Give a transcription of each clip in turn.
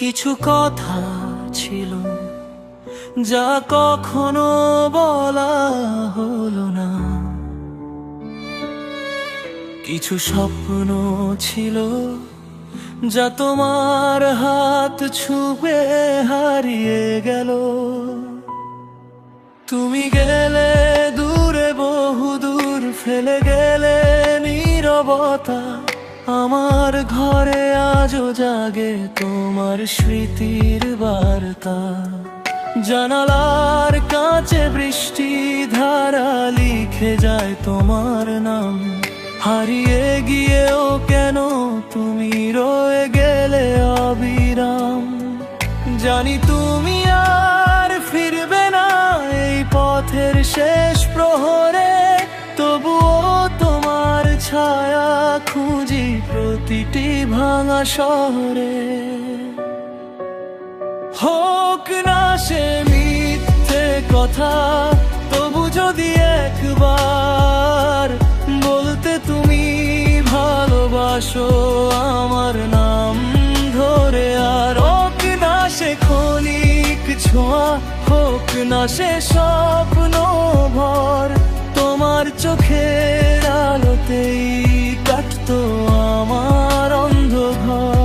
কিছু কথা ছিল যা কখনো বলা হলো না, কিছু স্বপ্ন ছিল যা তোমার হাত ছুঁয়ে হারিয়ে গেল। তুমি গেলে দূরে, বহুদূর ফেলে গেলে নীরবতা। আমার ঘরে আজও জাগে তোমার স্মৃতির বার্তা। জানালার কাছে বৃষ্টি ধারা লিখে যায় তোমার নাম। হারিয়ে গিয়েও কেন তুমি রয়ে গেলে অবিরাম। জানি তুমি আর ফিরবে না এই পথের শেষ প্রহরে, তবুও তোমার ছায়া খুঁজি প্রতিটি ভাঙা শহরে। হোক না সে মিথ্যে কথা, তবু যদি একবার বলতে তুমি ভালোবাসো আমার নাম ধরে। আর হোক না সে ক্ষণিক ছোঁয়া, হোক না সে স্বপ্ন ভর, তোমার চোখের আলোতেই কাটতো আমার অন্ধকার।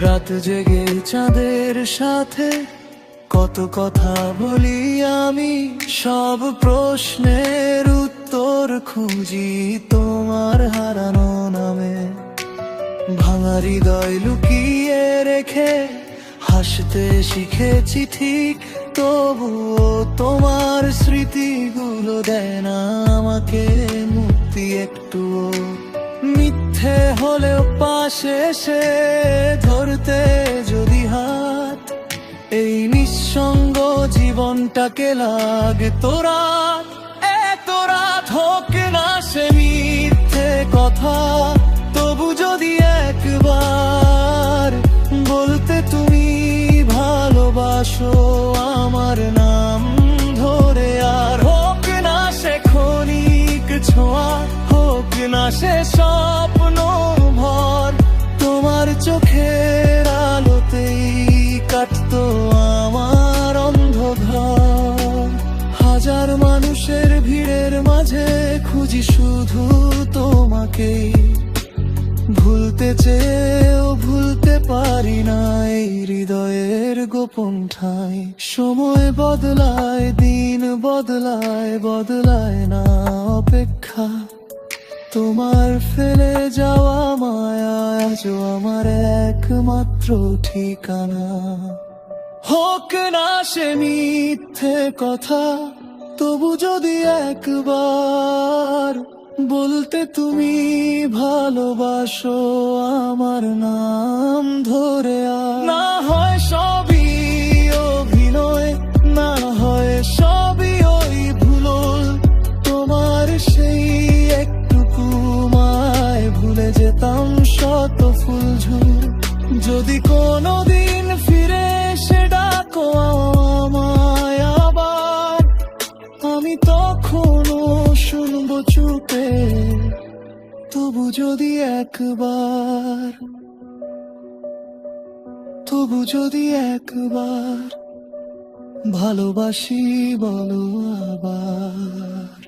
রাত জেগে চাঁদের সাথে কত কথা বলি আমি, সব প্রশ্নের উত্তর খুঁজি তোমার হারানো নামে। ভাঙা হৃদয় লুকিয়ে রেখে হাসতে শিখেছি ঠিক, তবুও তোমার স্মৃতিগুলো দেয় না আমাকে মুক্তি একটুও। মিথ্যে হলেও পাশে সে ধরতে যদি হাত, এই নিঃসঙ্গ জীবনটাকে লাগে তোরাত। এত রাত হোক না সে মিথ্যে কথা, তবু যদি একবার বলতে তুমি ভালোবাসো আমার নাম ধরে। আর হোক না সে ক্ষণিক ছোঁয়া, হোক না সে স্বপ্ন ভর, তোমার চোখের আলোতেই কাটতো আমার অন্ধকার। হাজার মানুষের ভিড়ের মাঝে খুঁজি শুধু তোমাকেই, ভুলতে চেয়েও ভুলতে পারি না এই হৃদয়ের গোপন ঠাই। সময় বদলায়, দিন বদলায়, বদলায় না অপেক্ষা। তোমার ফেলে যাওয়া মায়া আজও আমার একমাত্র ঠিকানা। হোক না সে মিথ্যে কথা, তবু যদি একবার বলতে তুমি ভালোবাসো আমার নাম ধরে। না হয় সবই অভিনয়, না হয় সবই ওই ভুলো, তোমার সেই একটুকু মায় ভুলে যেতাম শত ফুলঝুল। যদি কোনোদিন ফিরে এসে ডাকো আমায় আবার, আমি তখনও শুনবো চুপে, তবু যদি একবার, তবু যদি একবার ভালোবাসি বলো আবার।